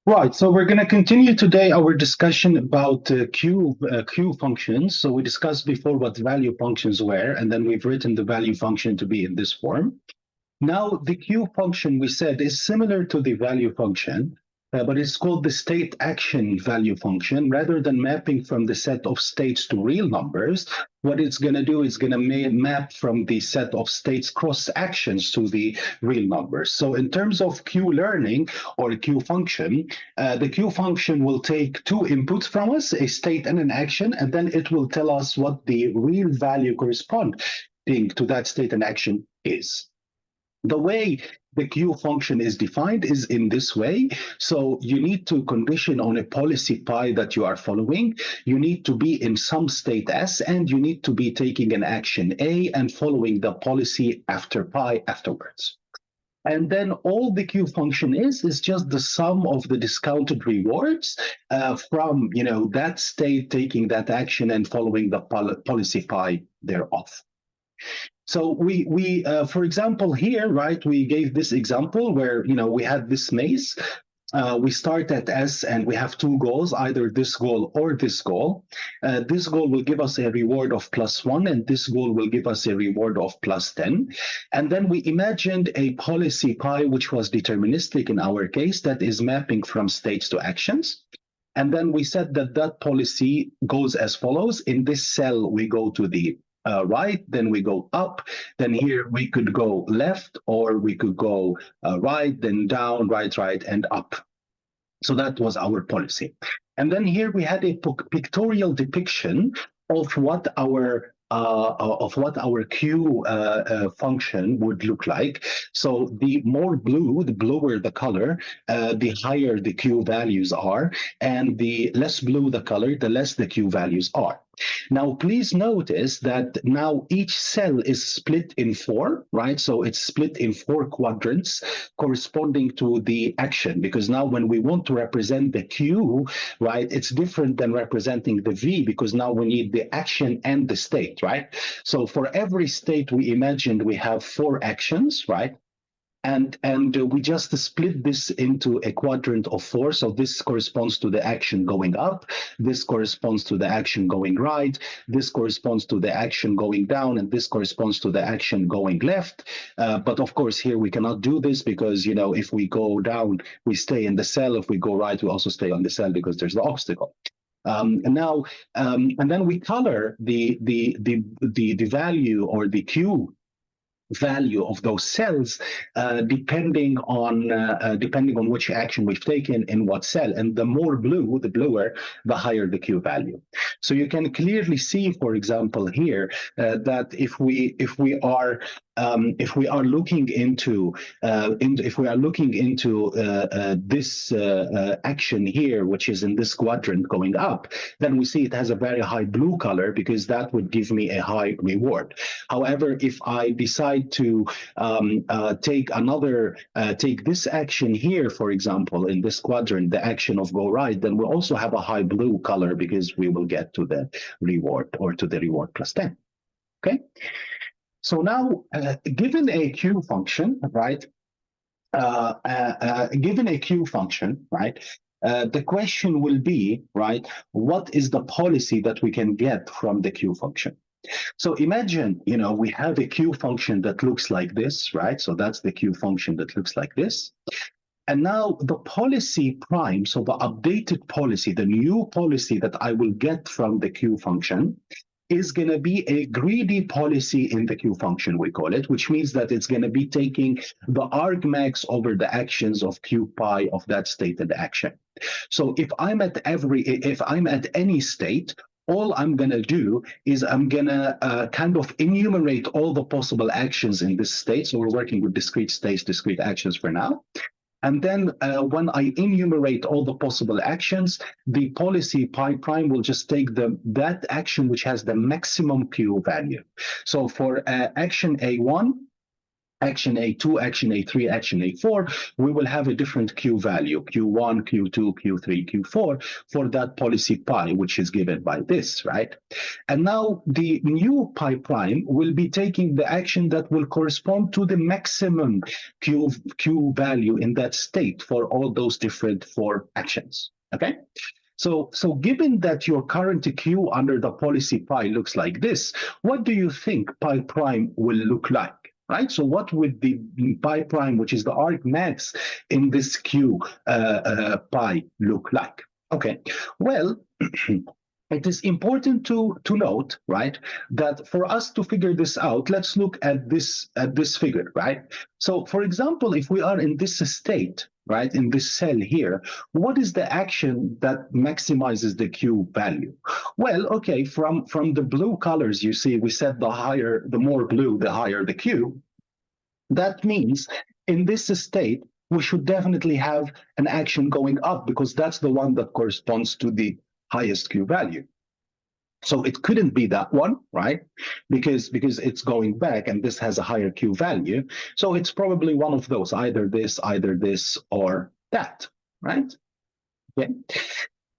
Right, so we're going to continue today our discussion about Q functions. So we discussed before what value functions were, and then we've written the value function to be in this form. Now, the Q function we said is similar to the value function, but it's called the state action value function. Rather than mapping from the set of states to real numbers, what it's going to do is going to map from the set of states cross actions to the real numbers. So in terms of Q learning or Q function, the Q function will take two inputs from us, a state and an action, and then it will tell us what the real value corresponding to that state and action is. The way the Q function is defined is in this way. So you need to condition on a policy pi that you are following. You need to be in some state S, and you need to be taking an action A and following the policy after pi afterwards. And then all the Q function is just the sum of the discounted rewards from that state taking that action and following the policy pi thereof. So for example, here, right, we gave this example where, we had this maze. We start at S and we have two goals, either this goal or this goal. This goal will give us a reward of +1, and this goal will give us a reward of +10. And then we imagined a policy pi, which was deterministic in our case, that is mapping from states to actions. And then we said that that policy goes as follows. In this cell, we go to the right, then we go up, then here we could go left, or we could go right, then down, right, and up. So that was our policy. And then here we had a pictorial depiction of what our Q function would look like. So the more blue, the bluer the color, the higher the Q values are, and the less blue the color, the less the Q values are. Now, please notice that now each cell is split in four, right? So it's split in four quadrants corresponding to the action, because now when we want to represent the Q, right, it's different than representing the V, because now we need the action and the state, right? So for every state we imagined, we have four actions, right? And we just split this into a quadrant of four. So this corresponds to the action going up, this corresponds to the action going right, this corresponds to the action going down, and this corresponds to the action going left. But of course, here we cannot do this because, if we go down, we stay in the cell. If we go right, we also stay on the cell because there's the obstacle. And then we color the value or the Q value of those cells depending on which action we've taken in what cell. And the more blue, the bluer, the higher the Q value. So you can clearly see, for example, here that if we are looking into this action here, which is in this quadrant going up, then we see it has a very high blue color because that would give me a high reward. However, if I decide to take this action here, for example, in this quadrant, the action of go right, then we'll also have a high blue color because we will get to the reward or to the reward +10. Okay. So now, given a Q function, right? Given a Q function, right? The question will be, right? What is the policy that we can get from the Q function? So imagine, we have a Q function that looks like this, right? So that's the Q function that looks like this. And now the policy prime, so the updated policy, the new policy that I will get from the Q function is going to be a greedy policy in the Q function, we call it, which means that it's going to be taking the argmax over the actions of Q pi of that stated action. So if I'm at any state, all I'm going to do is I'm going to kind of enumerate all the possible actions in this state. So we're working with discrete states, discrete actions for now. And then when I enumerate all the possible actions, the policy pi prime will just take that action which has the maximum Q value. So for action A1, action A2, action A3, action A4, we will have a different Q value, Q1, Q2, Q3, Q4 for that policy pi, which is given by this, right? And now the new pi prime will be taking the action that will correspond to the maximum Q value in that state for all those different four actions, okay? So given that your current Q under the policy pi looks like this, what do you think pi prime will look like? Right? So what would the pi prime, which is the arg max in this Q pi look like? Okay, well, it is important to note, right, that for us to figure this out, let's look at this figure, right? So for example, if we are in this state, right, in this cell here, what is the action that maximizes the Q value? Well, okay, from the blue colors, you see, we said the more blue, the higher the Q. That means in this state, we should definitely have an action going up because that's the one that corresponds to the highest Q value. So it couldn't be that one, right? Because it's going back and this has a higher Q value. So it's probably one of those, either this, or that, right? Okay.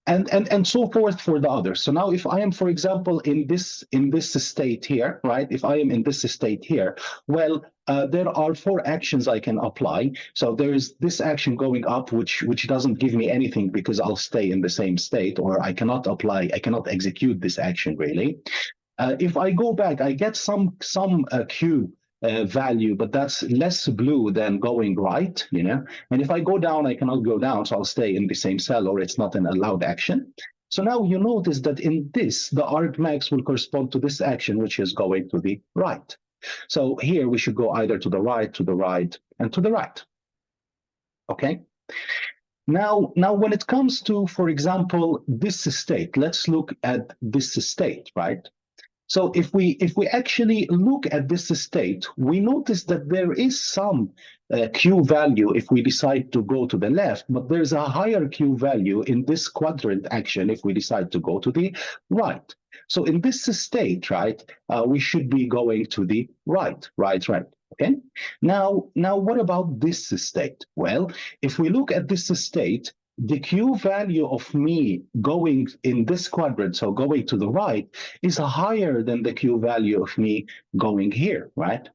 And so forth for the others. So now if I am, for example, in this state here, right? If I am in this state here, well, there are four actions I can apply. So there is this action going up, which doesn't give me anything because I'll stay in the same state, or I cannot execute this action really. If I go back, I get some Q value, but that's less blue than going right, you know. And if I go down, I cannot go down, so I'll stay in the same cell, or it's not an allowed action. So now you notice that in this, the argmax will correspond to this action, which is going to the right. So here we should go either to the right, and to the right. Okay. Now when it comes to, for example, this state, let's look at this state, right? So if we actually look at this state, we notice that there is some Q value if we decide to go to the left, but there's a higher Q value in this quadrant action if we decide to go to the right. So in this state, right, we should be going to the right. Okay. Now what about this state? Well, if we look at this state, the Q value of me going in this quadrant, so going to the right, is higher than the Q value of me going here, right?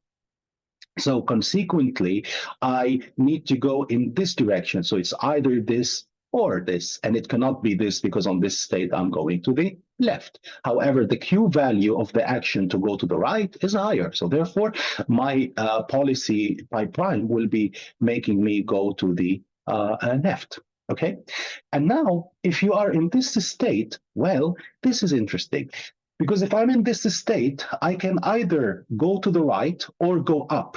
So consequently, I need to go in this direction. So it's either this or this, and it cannot be this because on this state, I'm going to the left. However, the Q value of the action to go to the right is higher. So therefore, my policy pi prime will be making me go to the left. Okay. And now, if you are in this state, well, this is interesting. Because if I'm in this state, I can either go to the right or go up.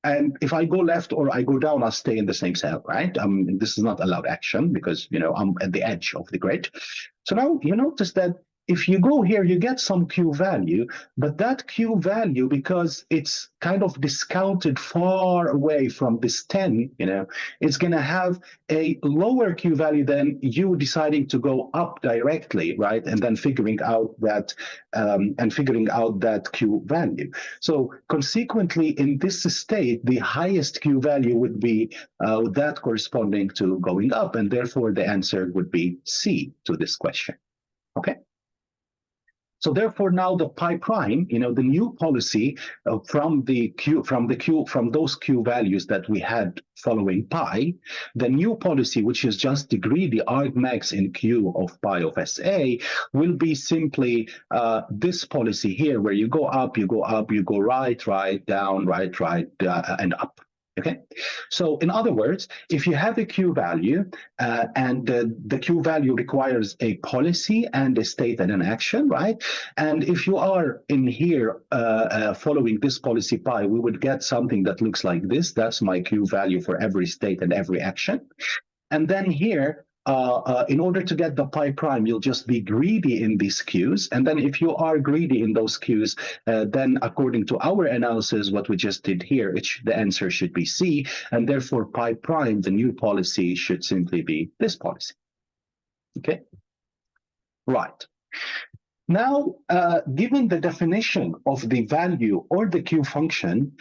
And if I go left or I go down, I'll stay in the same cell, right? This is not allowed action because, you know, I'm at the edge of the grid. So now you notice that if you go here, you get some Q value, but that Q value, because it's kind of discounted far away from this 10, you know, it's going to have a lower Q value than you deciding to go up directly, right? And then figuring out that Q value. So consequently, in this state, the highest Q value would be that corresponding to going up, and therefore the answer would be C to this question. Okay. So therefore, now the pi prime, you know, the new policy from those Q values that we had following pi, the new policy, which is just degree the argmax in Q of pi of SA, will be simply this policy here, where you go up, you go right, down, right, and up. Okay, so in other words, if you have a Q value and the Q value requires a policy and a state and an action, right? And if you are in here following this policy pi, we would get something that looks like this. That's my Q value for every state and every action. And then here, in order to get the pi prime, you'll just be greedy in these Qs. And then if you are greedy in those Qs, then according to our analysis, what we just did here, the answer should be C. And therefore, pi prime, the new policy, should simply be this policy. Okay? Right. Now, given the definition of the value or the Q function,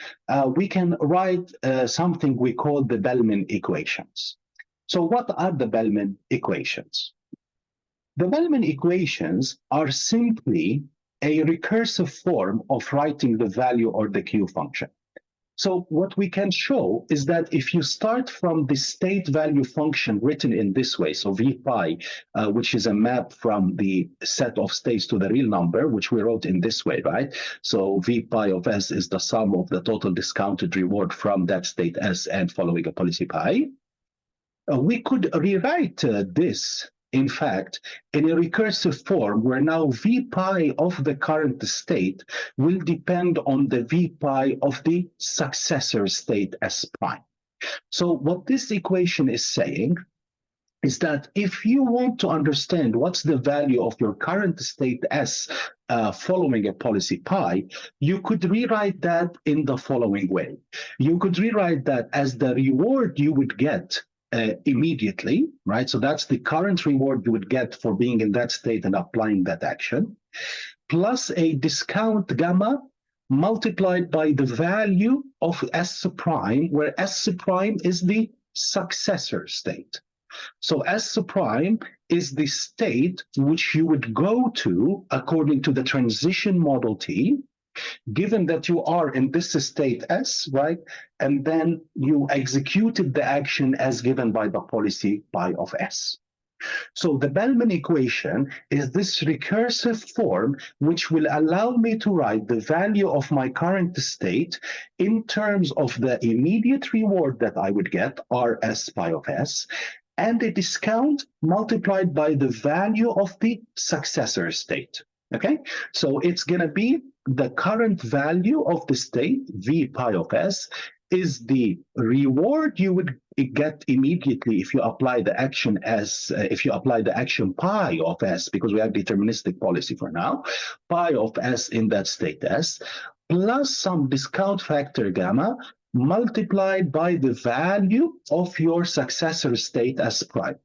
we can write something we call the Bellman equations. So what are the Bellman equations? The Bellman equations are simply a recursive form of writing the value or the Q function. So what we can show is that if you start from the state value function written in this way, so v pi, which is a map from the set of states to the real number, which we wrote in this way, right? So v pi of s is the sum of the total discounted reward from that state s and following a policy pi. We could rewrite this, in fact, in a recursive form where now v pi of the current state will depend on the v pi of the successor state S prime. So what this equation is saying is that if you want to understand what's the value of your current state S following a policy pi, you could rewrite that in the following way. You could rewrite that as the reward you would get immediately, right? So that's the current reward you would get for being in that state and applying that action, plus a discount gamma multiplied by the value of S prime, where S prime is the successor state. So S prime is the state which you would go to according to the transition model T, given that you are in this state S, right? And then you executed the action as given by the policy pi of S. So the Bellman equation is this recursive form which will allow me to write the value of my current state in terms of the immediate reward that I would get, Rs pi of S, and a discount multiplied by the value of the successor state. Okay, so it's going to be the current value of the state, V pi of S, is the reward you would get immediately if you apply the action if you apply the action pi of S, because we have deterministic policy for now, pi of S in that state S, plus some discount factor gamma multiplied by the value of your successor state S prime.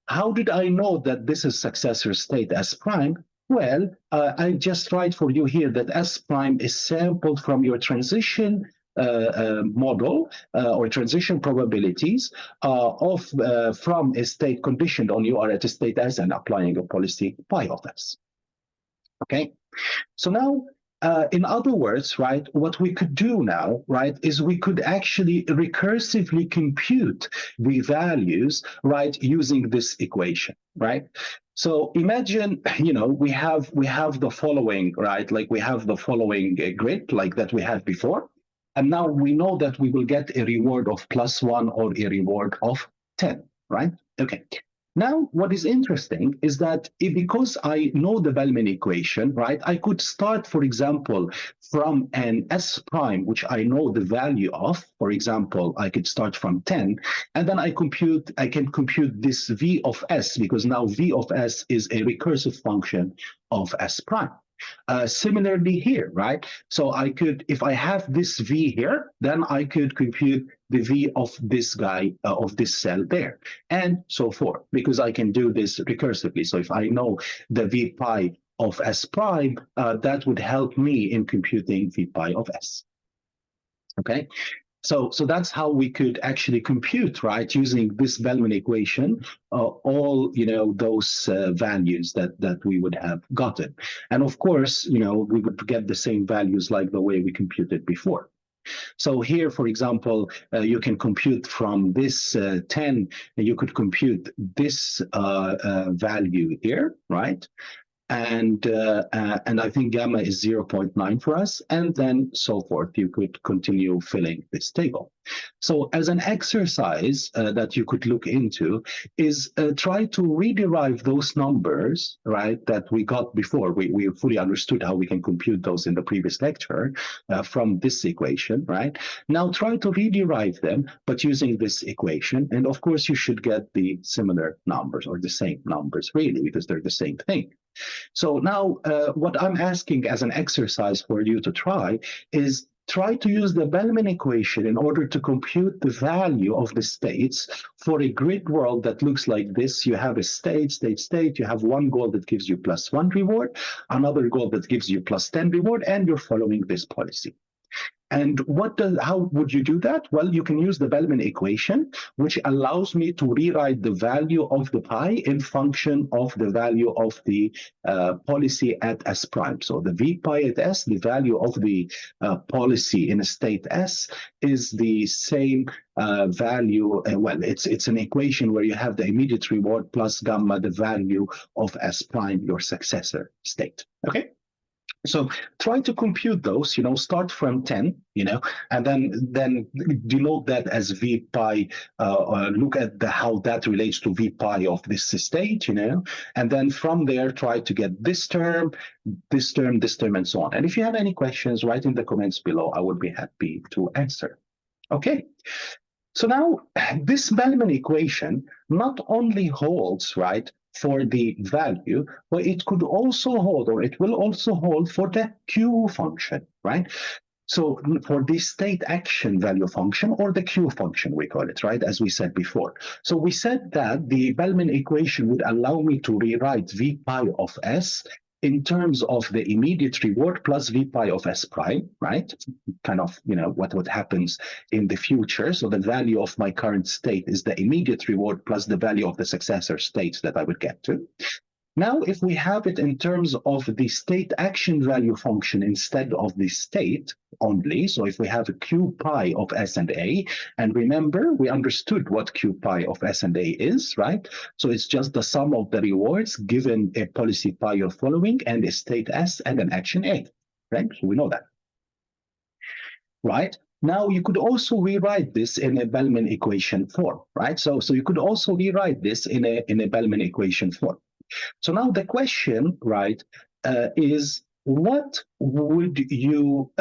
How did I know that this is successor state S prime? Well, I just write for you here that S prime is sampled from your transition model or transition probabilities from a state conditioned on you are at a state S and applying a policy pi of S. Okay, so now in other words, right, what we could do now, right, is we could actually recursively compute the values, right, using this equation, right? So imagine, we have the following, right, like we have the following grid like that we had before. And now we know that we will get a reward of +1 or a reward of 10, right? Okay. Now, what is interesting is that because I know the Bellman equation, right, I could start, for example, from an S prime, which I know the value of. For example, I could start from 10, and then I can compute this V of S, because now V of S is a recursive function of S prime. Similarly here, right? So I could, if I have this V here, then I could compute the V of this guy, of this cell there, and so forth, because I can do this recursively. So if I know the V pi of S prime, that would help me in computing V pi of S. Okay, so that's how we could actually compute, right, using this Bellman equation, all those values that we would have gotten. And of course, we would get the same values like the way we computed before. So here, for example, you can compute from this 10, you could compute this value here, right? And I think gamma is 0.9 for us, and then so forth. You could continue filling this table. So as an exercise that you could look into is try to rederive those numbers, right, that we got before. We fully understood how we can compute those in the previous lecture from this equation, right? Now try to rederive them, but using this equation. And of course, you should get the similar numbers or the same numbers, really, because they're the same thing. So now what I'm asking as an exercise for you to try is try to use the Bellman equation in order to compute the value of the states for a grid world that looks like this. You have a state. You have one goal that gives you +1 reward, another goal that gives you +10 reward, and you're following this policy. And how would you do that? Well, you can use the Bellman equation, which allows me to rewrite the value of the pi in function of the value of the policy at S prime. So the V pi at S, the value of the policy in a state S, is the same value. Well, it's an equation where you have the immediate reward plus gamma, the value of S prime, your successor state. Okay. So try to compute those, start from 10, and then denote that as V pi, look at how that relates to V pi of this state, and then from there, try to get this term, and so on. And if you have any questions, write in the comments below. I would be happy to answer. Okay. So now this Bellman equation not only holds, right, for the value, but it could also hold, or it will also hold for the Q function, right? So for the state action value function, or the Q function, we call it, right, as we said before. So we said that the Bellman equation would allow me to rewrite V pi of S in terms of the immediate reward plus V pi of S prime, right? Kind of, what happens in the future. So the value of my current state is the immediate reward plus the value of the successor state that I would get to. Now, if we have it in terms of the state action value function instead of the state only, so if we have a Q pi of S and A, and remember, we understood what Q pi of S and A is, right? So it's just the sum of the rewards given a policy pi you're following and a state S and an action A, right? So we know that, right? Now, you could also rewrite this in a Bellman equation form, right? So you could also rewrite this in a Bellman equation form. So now the question, right, is what would you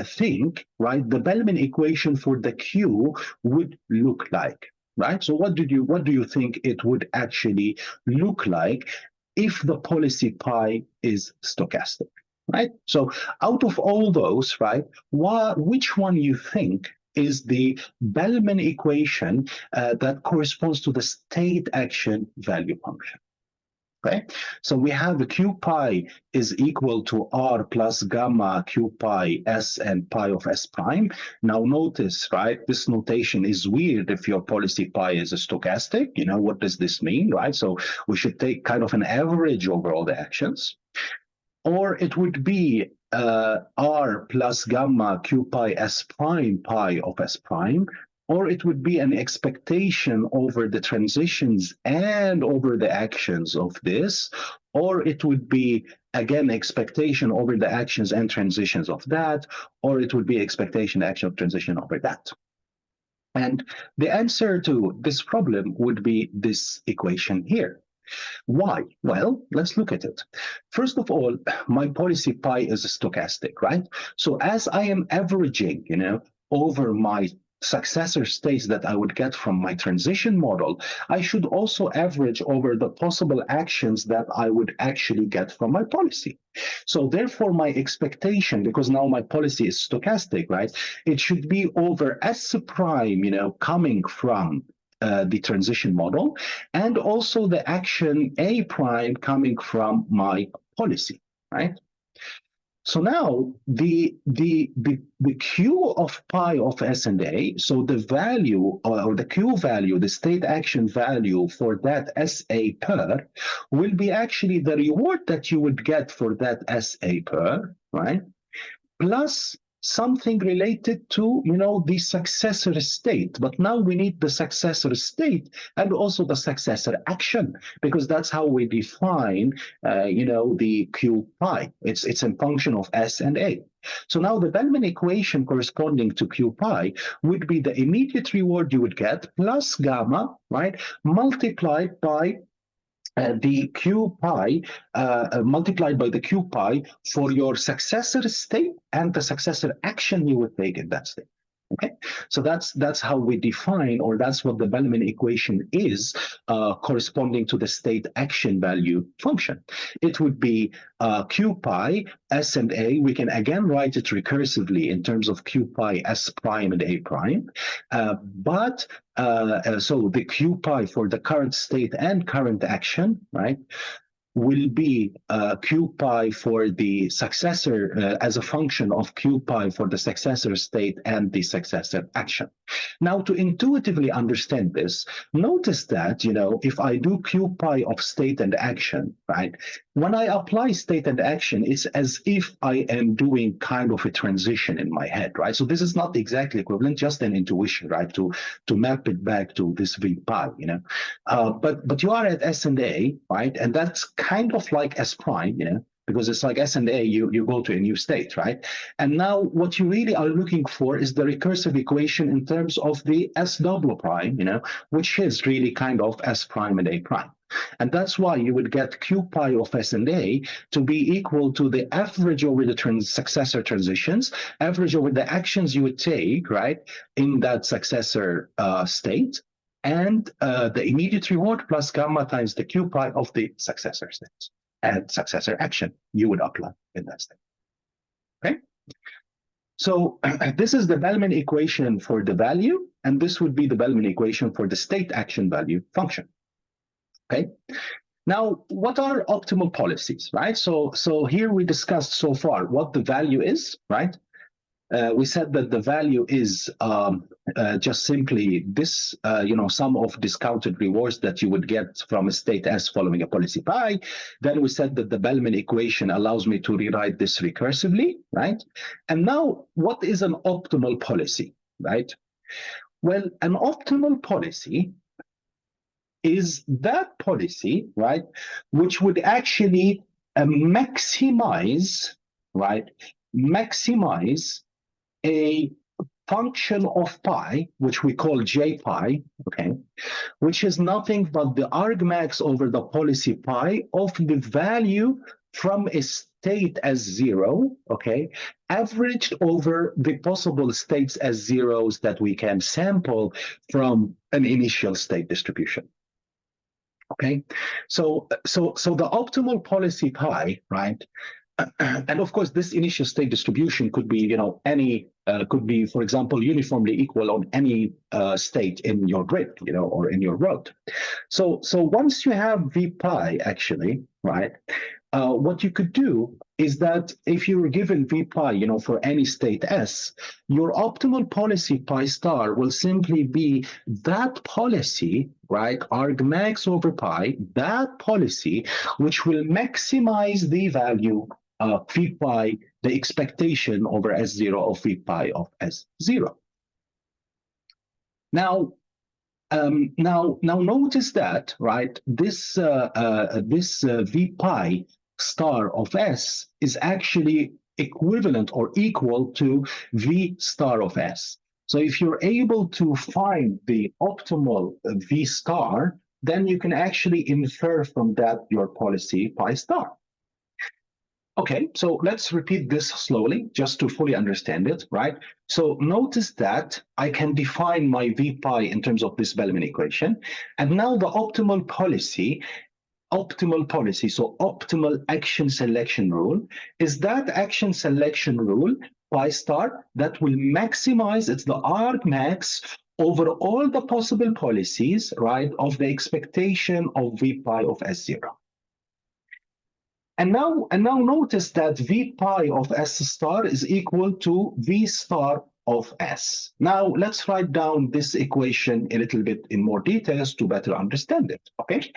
think, right, the Bellman equation for the Q would look like, right? So what do you think it would actually look like if the policy pi is stochastic, right? So out of all those, right, which one you think is the Bellman equation that corresponds to the state action value function? Okay, so we have the Q pi is equal to R plus gamma Q pi S and pi of S prime. Now notice, right, this notation is weird if your policy pi is a stochastic. What does this mean, right? So we should take kind of an average over all the actions. Or it would be R plus gamma Q pi S prime pi of S prime, or it would be an expectation over the transitions and over the actions of this, or it would be, again, expectation over the actions and transitions of that, or it would be expectation, action, of transition over that. And the answer to this problem would be this equation here. Why? Well, let's look at it. First of all, my policy pi is stochastic, right? So as I am averaging, over my successor states that I would get from my transition model, I should also average over the possible actions that I would actually get from my policy. So therefore, my expectation, because now my policy is stochastic, right? It should be over S prime, coming from the transition model, and also the action A prime coming from my policy, right? So now the Q of pi of S and A, so the value or the Q value, the state action value for that SA per will be actually the reward that you would get for that SA per, right? Plus something related to, the successor state. But now we need the successor state and also the successor action, because that's how we define, the Q pi. It's a function of S and A. So now the Bellman equation corresponding to Q pi would be the immediate reward you would get plus gamma, right, multiplied by the Q pi multiplied by the Q pi for your successor state and the successor action you would take in that state, Okay, so that's how we define, or that's what the Bellman equation is, corresponding to the state action value function. It would be q pi s and a. We can again write it recursively in terms of q pi s prime and a prime, so the q pi for the current state and current action, right, will be q pi for the successor as a function of q pi for the successor state and the successor action. Now, to intuitively understand this, notice that, if I do q pi of state and action, right, when I apply state and action, it's as if I am doing kind of a transition in my head, right? So this is not exactly equivalent, just an intuition, right, to map it back to this v pi, but you are at S and A, right? And that's kind of like S prime, because it's like S and A, you go to a new state, right? And now what you really are looking for is the recursive equation in terms of the S double prime, which is really kind of S prime and A prime. And that's why you would get q pi of S and A to be equal to the average over the successor transitions, average over the actions you would take, right, in that successor state, and the immediate reward plus gamma times the q pi of the successor state and successor action you would apply in that state. Okay? So this is the Bellman equation for the value, and this would be the Bellman equation for the state action value function. Okay? Now, what are optimal policies, right? So here we discussed so far what the value is, right? We said that the value is just simply this, sum of discounted rewards that you would get from a state S following a policy pi. Then we said that the Bellman equation allows me to rewrite this recursively, right? And now, what is an optimal policy, right? Well, an optimal policy is that policy, right, which would actually maximize, right, maximize a function of pi, which we call j pi, okay, which is nothing but the argmax over the policy pi of the value from a state as 0, okay, averaged over the possible states as zeros that we can sample from an initial state distribution. Okay, so the optimal policy pi, right? And of course, this initial state distribution could be, could be, for example, uniformly equal on any state in your grid, or in your world. So once you have v pi, actually, right, what you could do is that if you're given v pi, for any state S, your optimal policy pi star will simply be that policy, right, argmax over pi, that policy, which will maximize the value of v pi, the expectation over S0 of v pi of S0. Now, notice that, right, this v pi star of S is actually equivalent or equal to v star of S. So if you're able to find the optimal v star, then you can actually infer from that your policy pi star. Okay, so let's repeat this slowly just to fully understand it, right? So notice that I can define my v pi in terms of this Bellman equation. And now the optimal policy, so optimal action selection rule, is that action selection rule pi star that will maximize, it's the argmax over all the possible policies, right, of the expectation of v pi of S0. And now notice that v pi of S star is equal to v star of S. Now let's write down this equation a little bit in more details to better understand it, okay?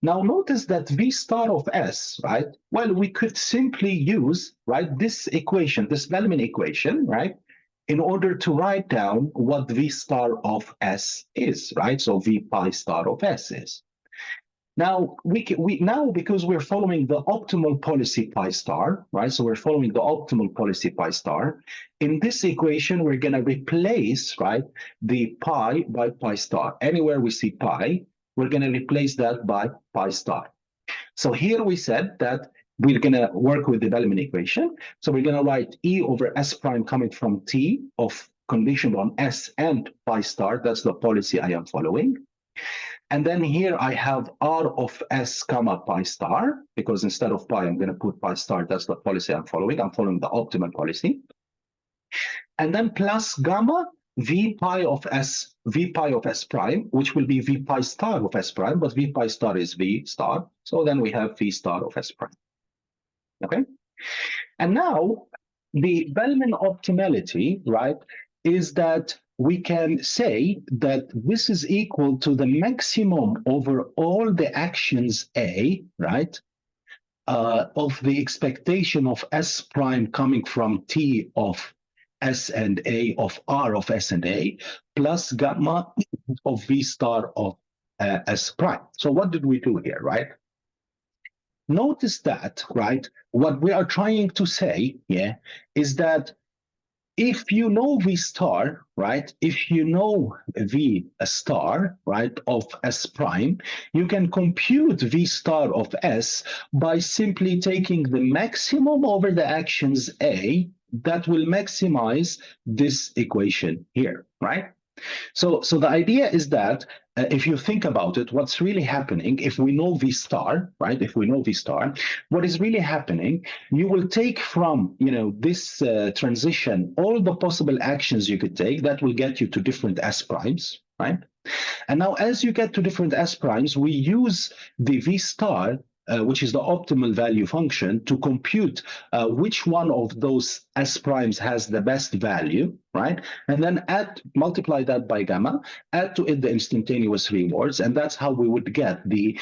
Now notice that v star of S, right? Well, we could simply use, right, this equation, this Bellman equation, right, in order to write down what v star of S is, right? So v pi star of S is. Now, because we're following the optimal policy pi star, right? So we're following the optimal policy pi star. In this equation, we're going to replace, right, the pi by pi star. Anywhere we see pi, we're going to replace that by pi star. So here we said that we're going to work with the Bellman equation. So we're going to write E over S prime coming from T of conditioned on S and pi star. That's the policy I am following. And then here I have R of S comma pi star, because instead of pi, I'm going to put pi star. That's the policy I'm following. I'm following the optimal policy. And then plus gamma V pi of S prime, which will be V pi star of S prime, but V pi star is V star. So then we have V star of S prime. Okay. And now the Bellman optimality, right, is that we can say that this is equal to the maximum over all the actions A, right, of the expectation of S prime coming from T of S and A of R of S and A plus gamma of V star of S prime. So what did we do here, right? Notice that, right, what we are trying to say, yeah, is that if you know V star, right, if you know V star, right, of S prime, you can compute V star of S by simply taking the maximum over the actions A that will maximize this equation here, right? So the idea is that if you think about it, what's really happening, if we know V star, right? If we know V star, what is really happening, you will take from, this transition, all the possible actions you could take that will get you to different S primes, right? And now as you get to different S primes, we use the V star which is the optimal value function, to compute which one of those S primes has the best value, right? And then multiply that by gamma, add to it the instantaneous rewards, and that's how we would get the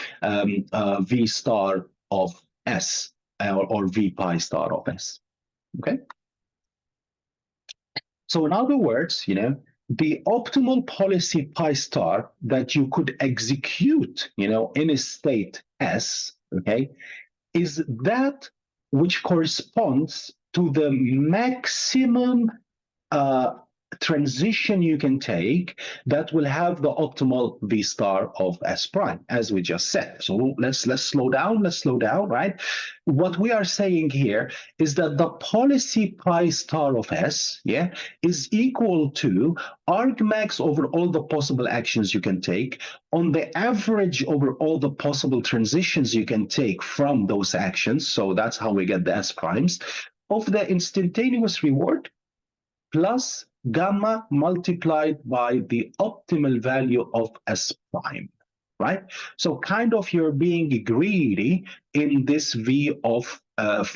V star of S or V pi star of S, okay? So in other words, the optimal policy pi star that you could execute, in a state S, okay, is that which corresponds to the maximum transition you can take that will have the optimal V star of S prime, as we just said. So let's slow down, right? What we are saying here is that the policy pi star of S, yeah, is equal to argmax over all the possible actions you can take on the average over all the possible transitions you can take from those actions. So that's how we get the S primes of the instantaneous reward plus gamma multiplied by the optimal value of S prime, right? So kind of you're being greedy in this V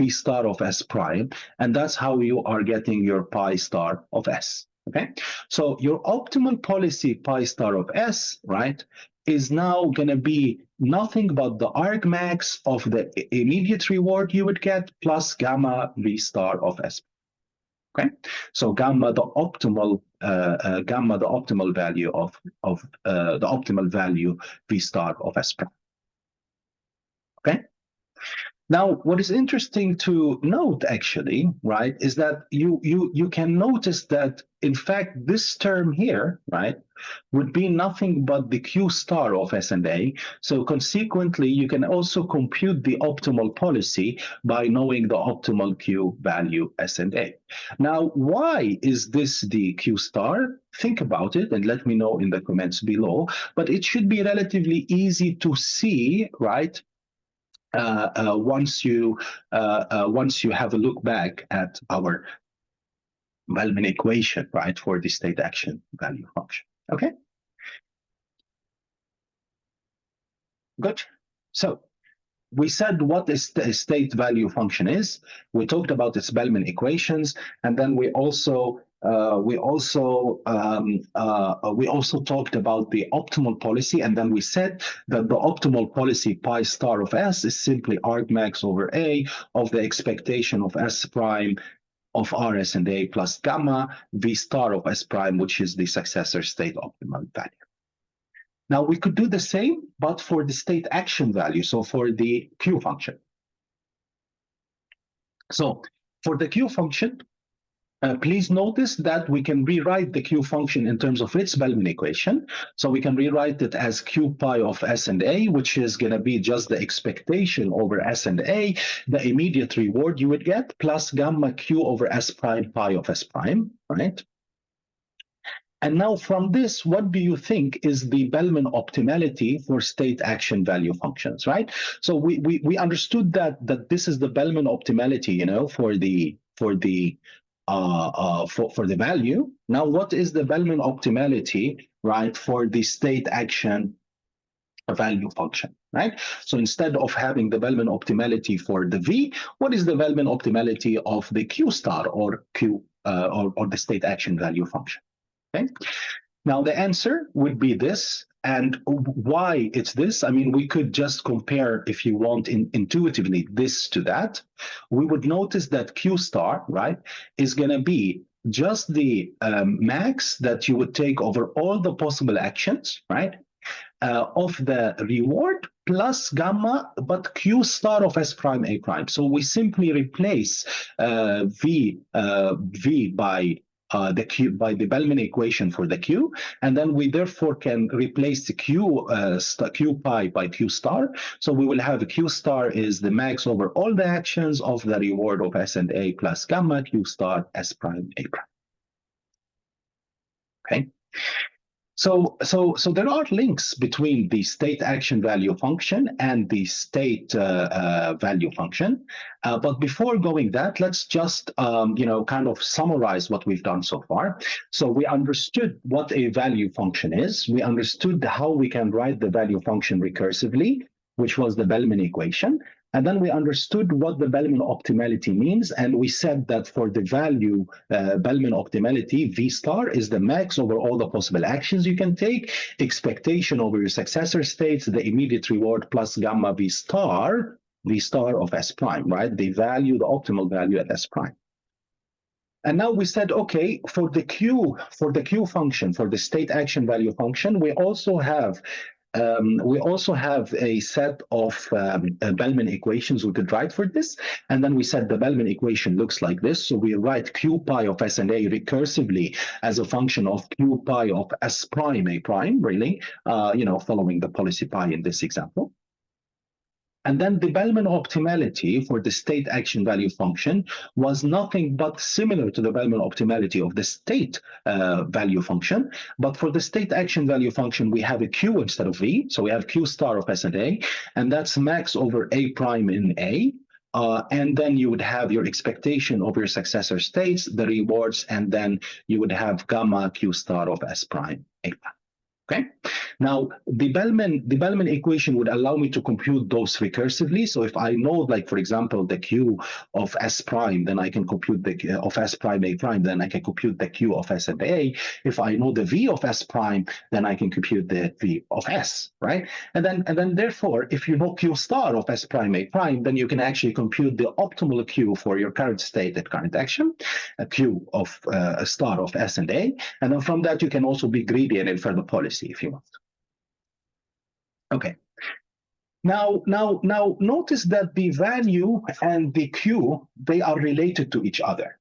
star of S prime, and that's how you are getting your pi star of S, okay? So your optimal policy pi star of S, right, is now going to be nothing but the argmax of the immediate reward you would get plus gamma V star of S. Okay, so gamma the optimal value of the optimal value V star of S prime. Okay. Now, what is interesting to note, actually, right, is that you can notice that in fact this term here, right, would be nothing but the Q star of S and A. So consequently, you can also compute the optimal policy by knowing the optimal Q value S and A. Now, why is this the Q star? Think about it and let me know in the comments below. But it should be relatively easy to see, right? Once you have a look back at our Bellman equation, right, for the state action value function. Okay, good. So we said what the state value function is. We talked about its Bellman equations, and then we also talked about the optimal policy, and then we said that the optimal policy pi star of S is simply argmax over A of the expectation of S prime of RS and A plus gamma V star of S prime, which is the successor state optimal value. Now we could do the same, but for the state action value, so for the Q function. So for the Q function, please notice that we can rewrite the Q function in terms of its Bellman equation. So we can rewrite it as Q pi of S and A, which is going to be just the expectation over S and A, the immediate reward you would get, plus gamma Q over S prime pi of S prime, right? And now from this, what do you think is the Bellman optimality for state action value functions, right? So we understood that this is the Bellman optimality, for the value. Now, what is the Bellman optimality, right, for the state action value function, right? So instead of having the Bellman optimality for the V, what is the Bellman optimality of the Q star or Q or the state action value function? Okay. Now the answer would be this. And why it's this? I mean, we could just compare, if you want, intuitively this to that. We would notice that Q star, right, is going to be just the max that you would take over all the possible actions, right, of the reward plus gamma, but Q star of S prime A prime. So we simply replace V by the Q by the Bellman equation for the Q, and then we therefore can replace the Q pi by Q star. So we will have Q star is the max over all the actions of the reward of S and A plus gamma Q star S prime A prime. Okay. So there are links between the state action value function and the state value function. But before going that, let's just kind of summarize what we've done so far. So we understood what a value function is. We understood how we can write the value function recursively, which was the Bellman equation. And then we understood what the Bellman optimality means. And we said that for the value Bellman optimality, V star is the max over all the possible actions you can take, expectation over your successor states, the immediate reward plus gamma V star of S prime, right? The optimal value at S prime. And now we said, okay, for the Q function, for the state action value function, we also have a set of Bellman equations we could write for this. And then we said the Bellman equation looks like this. So we write Q pi of S and A recursively as a function of Q pi of S prime A prime, really, following the policy pi in this example. And then the Bellman optimality for the state action value function was nothing but similar to the Bellman optimality of the state value function. But for the state action value function, we have a Q instead of V. So we have Q star of S and A, and that's max over A prime in A. And then you would have your expectation of your successor states, the rewards, and then you would have gamma Q star of S prime A prime. Okay. Now, the Bellman equation would allow me to compute those recursively. So if I know, like, for example, the Q of S prime, then I can compute the Q of S prime A prime, then I can compute the Q of S and A. If I know the V of S prime, then I can compute the V of S, right? And then therefore, if you know Q star of S prime A prime, then you can actually compute the optimal Q for your current state at current action, a Q of a star of S and A. And then from that, you can also be greedy and infer the policy if you want. Okay. Now notice that the value and the Q, they are related to each other.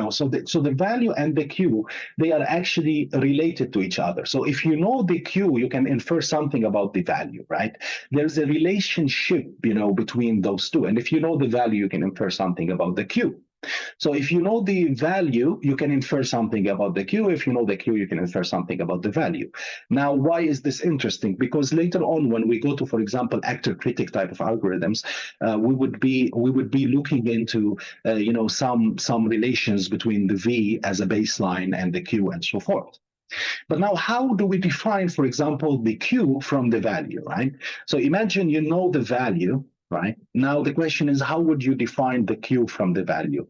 So the value and the Q, they are actually related to each other. So if you know the Q, you can infer something about the value, right? There's a relationship, between those two. And if you know the value, you can infer something about the Q. So if you know the value, you can infer something about the Q. If you know the Q, you can infer something about the value. Now, why is this interesting? Because later on, when we go to, for example, actor-critic type of algorithms, we would be looking into, some relations between the V as a baseline and the Q and so forth. But now, how do we define, for example, the Q from the value, right? So imagine you know the value, right? Now the question is, how would you define the Q from the value?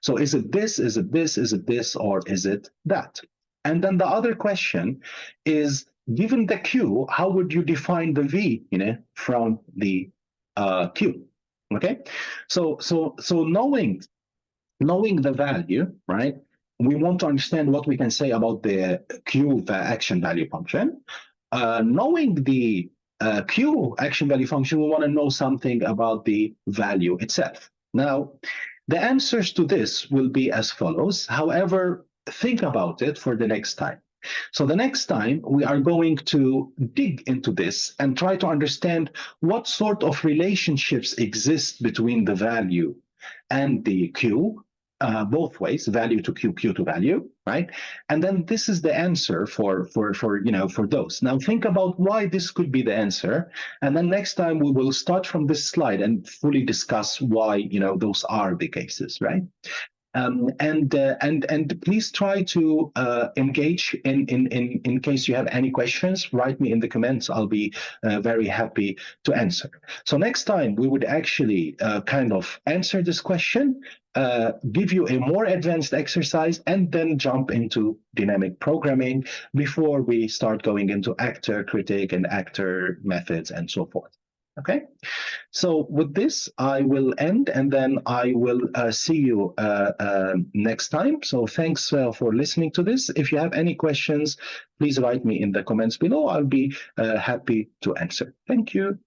So is it this, is it this, is it this, or is it that? And then the other question is, given the Q, how would you define the V, from the Q? Okay, so knowing the value, right? We want to understand what we can say about the Q action value function. Knowing the Q action value function, we want to know something about the value itself. Now, the answers to this will be as follows. However, think about it for the next time. So the next time we are going to dig into this and try to understand what sort of relationships exist between the value and the Q. both ways, value to Q, Q to value, right? And then this is the answer for those. Now think about why this could be the answer, and then next time we will start from this slide and fully discuss why those are the cases, right? And please try to engage in case you have any questions. Write me in the comments. I'll be very happy to answer. So next time we would actually kind of answer this question, give you a more advanced exercise, and then jump into dynamic programming before we start going into actor critic and actor methods and so forth. Okay. So with this, I will end, and then I will see you next time. So thanks for listening to this. If you have any questions, please write me in the comments below. I'll be happy to answer. Thank you.